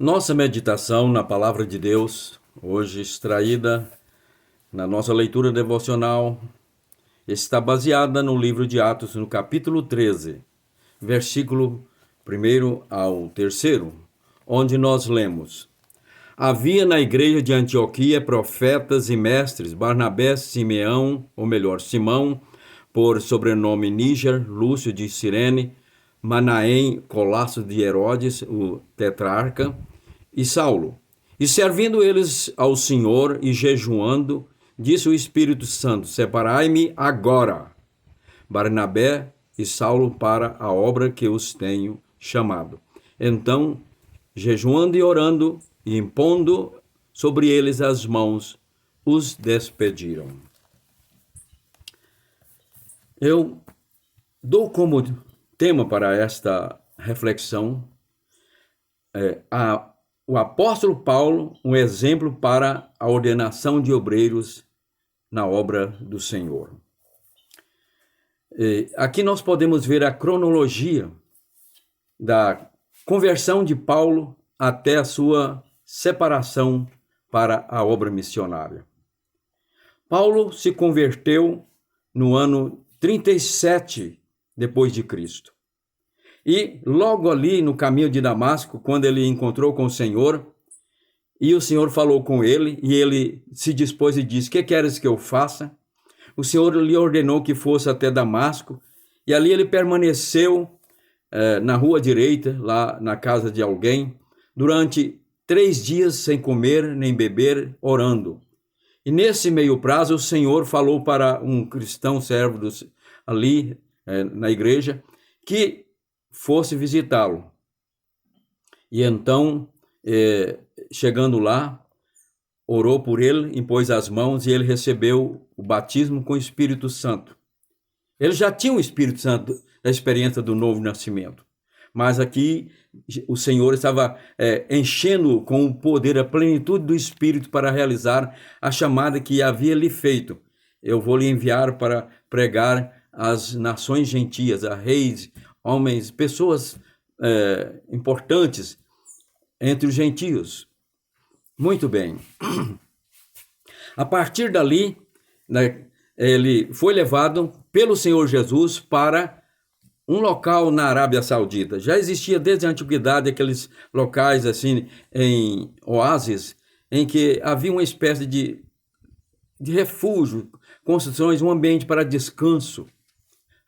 Nossa meditação na Palavra de Deus, hoje extraída na nossa leitura devocional, está baseada no livro de Atos, no capítulo 13, versículo 1 ao 3, onde nós lemos: Havia na igreja de Antioquia profetas e mestres, Barnabé, Simeão, ou melhor, Simão, por sobrenome Níger, Lúcio de Cirene, Manaém, Colasso de Herodes, o tetrarca, e Saulo. E servindo eles ao Senhor e jejuando, disse o Espírito Santo: Separai-me agora, Barnabé e Saulo, para a obra que os tenho chamado. Então, jejuando e orando e impondo sobre eles as mãos, os despediram. Eu dou como tema para esta reflexão o apóstolo Paulo, um exemplo para a ordenação de obreiros na obra do Senhor. Aqui nós podemos ver a cronologia da conversão de Paulo até a sua separação para a obra missionária. Paulo se converteu no ano 37 depois de Cristo. E logo ali no caminho de Damasco, quando ele encontrou com o Senhor, e o Senhor falou com ele, e ele se dispôs e disse: Que queres que eu faça? O Senhor lhe ordenou que fosse até Damasco, e ali ele permaneceu na rua direita, lá na casa de alguém, durante 3 dias sem comer nem beber, orando. E nesse meio prazo o Senhor falou para um cristão servo ali na igreja, que fosse visitá-lo. E então, chegando lá, orou por ele, impôs as mãos e ele recebeu o batismo com o Espírito Santo. Ele já tinha o Espírito Santo da experiência do novo nascimento, mas aqui o Senhor estava enchendo com o poder, a plenitude do Espírito para realizar a chamada que havia lhe feito. Eu vou lhe enviar para pregar às nações gentias, a reis, homens, pessoas importantes entre os gentios. Muito bem. A partir dali, ele foi levado pelo Senhor Jesus para um local na Arábia Saudita. Já existia desde a antiguidade aqueles locais assim, em oásis, em que havia uma espécie de refúgio, construções, um ambiente para descanso.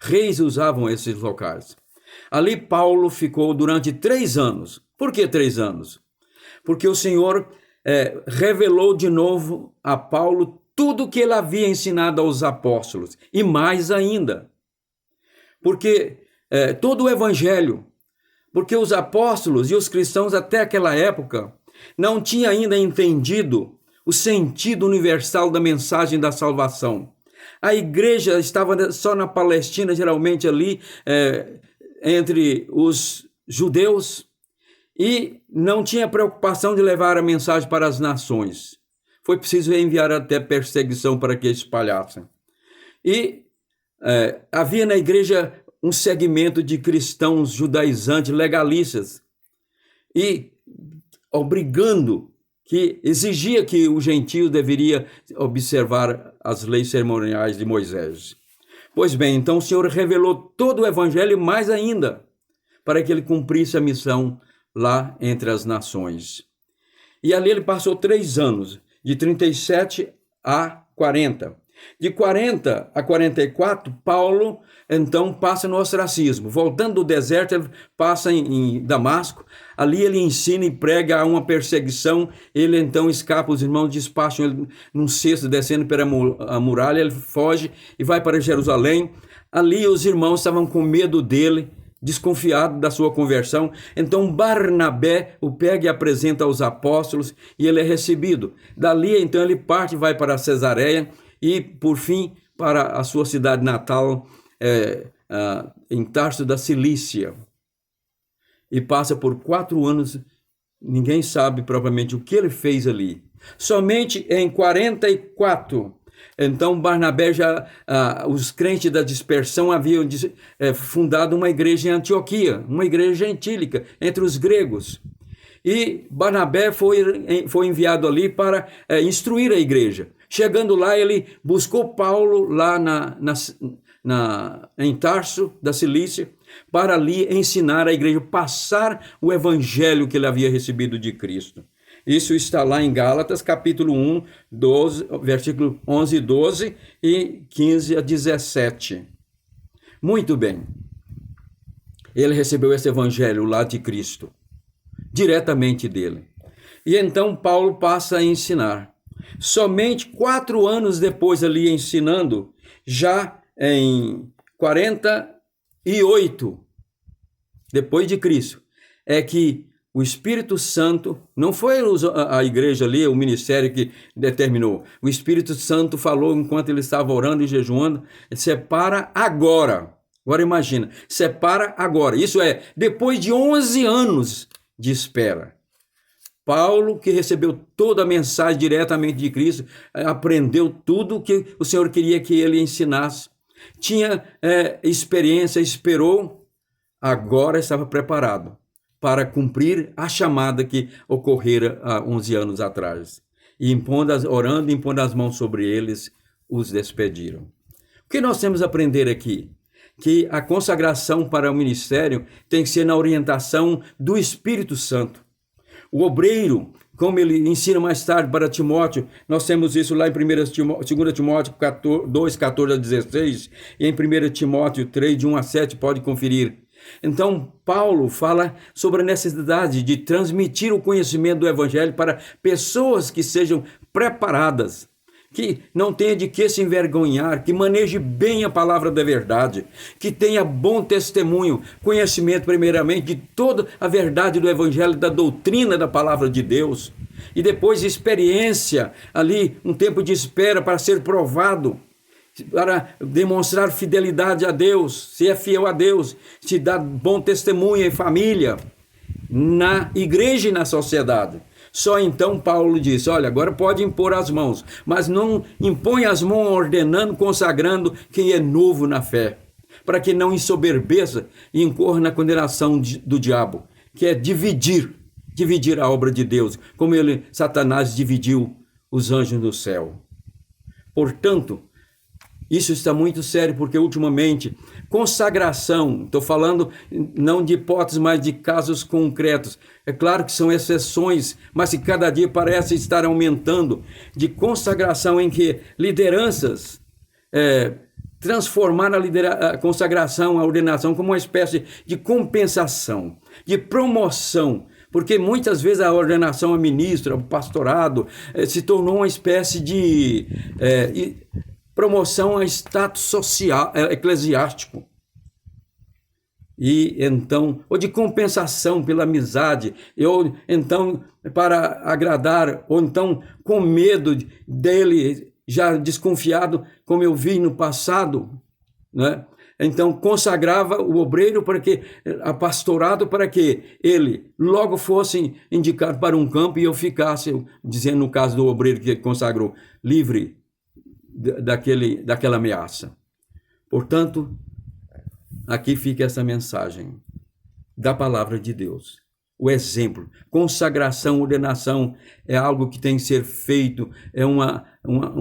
Reis usavam esses locais. Ali Paulo ficou durante 3 anos. Por que 3 anos? Porque o Senhor revelou de novo a Paulo tudo o que ele havia ensinado aos apóstolos, e mais ainda. Porque todo o evangelho, porque os apóstolos e os cristãos até aquela época não tinham ainda entendido o sentido universal da mensagem da salvação. A igreja estava só na Palestina, geralmente ali, entre os judeus, e não tinha preocupação de levar a mensagem para as nações. Foi preciso enviar até perseguição para que espalhassem. E havia na igreja um segmento de cristãos judaizantes, legalistas, e exigia que o gentio deveria observar as leis cerimoniais de Moisés. Pois bem, então o Senhor revelou todo o evangelho, mais ainda, para que ele cumprisse a missão lá entre as nações. E ali ele passou 3 anos, de 37 a 40. De 40 a 44, Paulo então passa no ostracismo. Voltando do deserto, ele passa em Damasco. Ali ele ensina e prega a uma perseguição. Ele então escapa, os irmãos despacham ele num cesto, descendo pela muralha. Ele foge e vai para Jerusalém. Ali os irmãos estavam com medo dele, desconfiado da sua conversão. Então Barnabé o pega e apresenta aos apóstolos, e ele é recebido. Dali então ele parte e vai para Cesareia, e por fim para a sua cidade natal, em Tarso da Cilícia. E passa por 4 anos, ninguém sabe propriamente o que ele fez ali. Somente em 44, então Barnabé os crentes da dispersão haviam fundado uma igreja em Antioquia, uma igreja gentílica entre os gregos. E Barnabé foi enviado ali para instruir a igreja. Chegando lá, ele buscou Paulo lá em Tarso, da Cilícia, para ali ensinar a igreja, passar o evangelho que ele havia recebido de Cristo. Isso está lá em Gálatas, capítulo 1, 12, versículo 11 e 12 e 15 a 17. Muito bem. Ele recebeu esse evangelho lá de Cristo, diretamente dele. E então Paulo passa a ensinar. Somente 4 anos depois ali ensinando, já em 48, depois de Cristo, é que o Espírito Santo, não foi a igreja ali, o ministério que determinou, o Espírito Santo falou enquanto ele estava orando e jejuando, separa agora. Agora imagina, separa agora. Isso é, depois de 11 anos de espera. Paulo, que recebeu toda a mensagem diretamente de Cristo, aprendeu tudo o que o Senhor queria que ele ensinasse. Tinha experiência, esperou, agora estava preparado para cumprir a chamada que ocorrera há 11 anos atrás. E orando, impondo as mãos sobre eles, os despediram. O que nós temos a aprender aqui? Que a consagração para o ministério tem que ser na orientação do Espírito Santo. O obreiro, como ele ensina mais tarde para Timóteo, nós temos isso lá em 2 Timóteo 2, 14 a 16, e em 1 Timóteo 3, de 1 a 7, pode conferir. Então, Paulo fala sobre a necessidade de transmitir o conhecimento do Evangelho para pessoas que sejam preparadas, que não tenha de que se envergonhar, que maneje bem a palavra da verdade, que tenha bom testemunho, conhecimento primeiramente de toda a verdade do Evangelho, da doutrina da palavra de Deus, e depois experiência ali, um tempo de espera para ser provado, para demonstrar fidelidade a Deus, se é fiel a Deus, se dá bom testemunho em família, na igreja e na sociedade. Só então Paulo disse, olha, agora pode impor as mãos, mas não impõe as mãos ordenando, consagrando quem é novo na fé, para que não ensoberbeça e incorra na condenação do diabo, que é dividir a obra de Deus, como Satanás dividiu os anjos do céu. Portanto, isso está muito sério, porque ultimamente, consagração, estou falando não de hipóteses, mas de casos concretos. É claro que são exceções, mas que cada dia parece estar aumentando, de consagração em que lideranças transformaram a consagração, a ordenação, como uma espécie de compensação, de promoção, porque muitas vezes a ordenação a ministro, ao pastorado, se tornou uma espécie de promoção a status social, eclesiástico. E então, ou de compensação pela amizade, ou então para agradar, ou então com medo dele, já desconfiado, como eu vi no passado, né? Então consagrava o obreiro para que, a pastorado, para que ele logo fosse indicado para um campo e eu ficasse, dizendo no caso do obreiro que consagrou, livre daquela ameaça. Portanto, aqui fica essa mensagem da palavra de Deus. O exemplo, consagração, ordenação é algo que tem que ser feito, é uma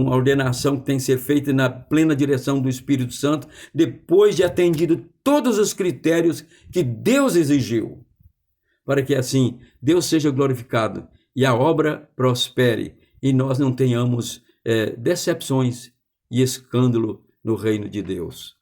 ordenação que tem que ser feita na plena direção do Espírito Santo, depois de atendido todos os critérios que Deus exigiu, para que assim Deus seja glorificado e a obra prospere e nós não tenhamos decepções e escândalo no reino de Deus.